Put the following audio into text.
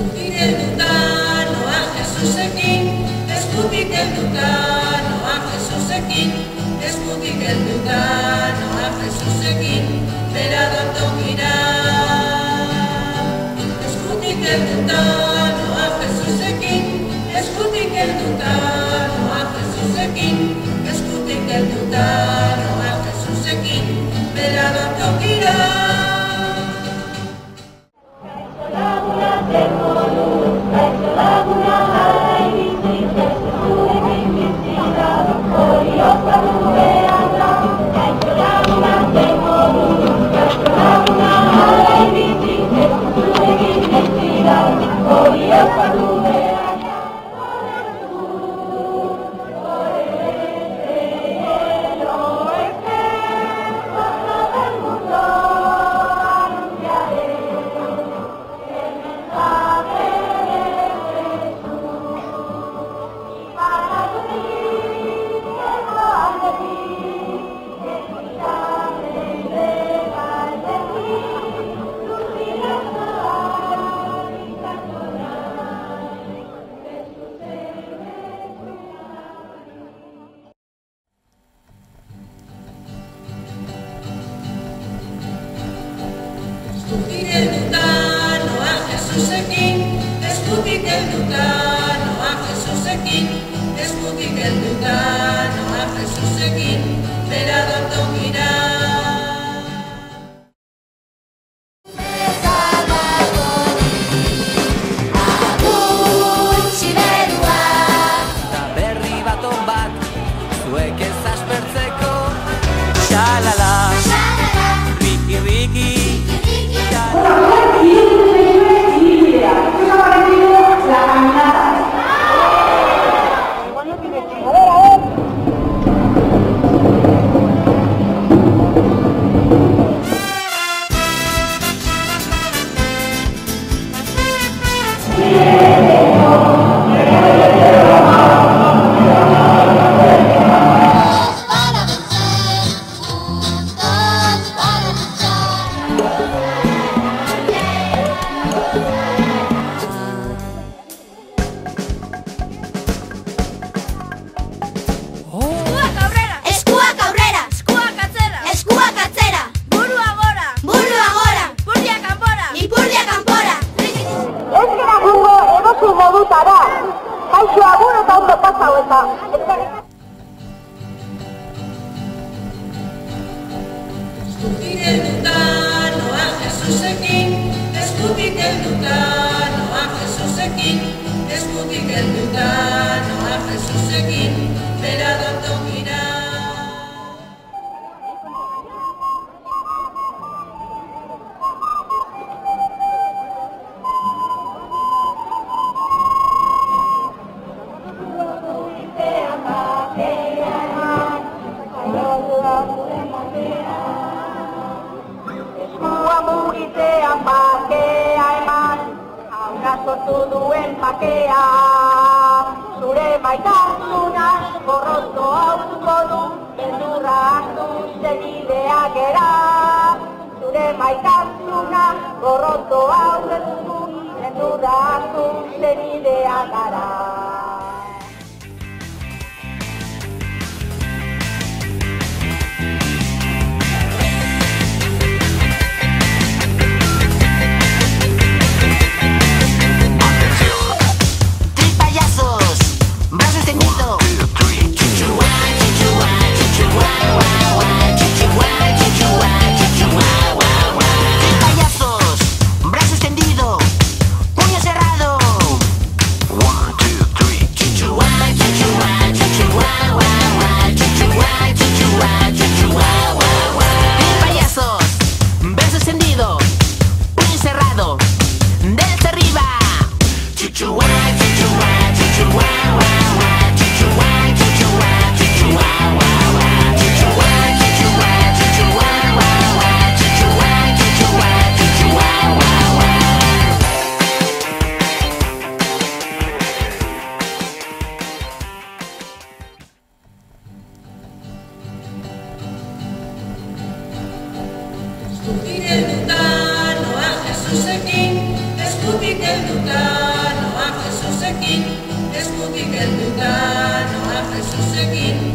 Eskutik helduta noa Jesusekin, eskutik helduta noa Jesusekin, eskutik helduta noa Jesusekin, bera dontogira. Eskutik helduta noa Jesusekin, eskutik helduta noa Jesusekin, eskutik helduta noa Jesusekin, bera dontogira. Eskutik helduta noa Jesusekin, eskutik helduta noa Jesusekin, eskutik helduta noa Jesusekin, bera dontogira. Da berri baton bat, zuek ez aspertzeko, xalala, riki riki. Kaixo agur eta ondo pasau eta. Eskutik helduta noa Jesusekin, eskutik helduta noa Jesusekin, eskutik helduta noa Jesusekin, bera dontogira. Sortu duen pakea, zure maitasuna gorroto hautuko du, beldurra hartu zenidea gera. Zure maitasuna gorroto hautuko du, beldurra hartu zenidea gara. Eskutik helduta noa Jesusekin, eskutik helduta eskutik helduta noa Jesusekin.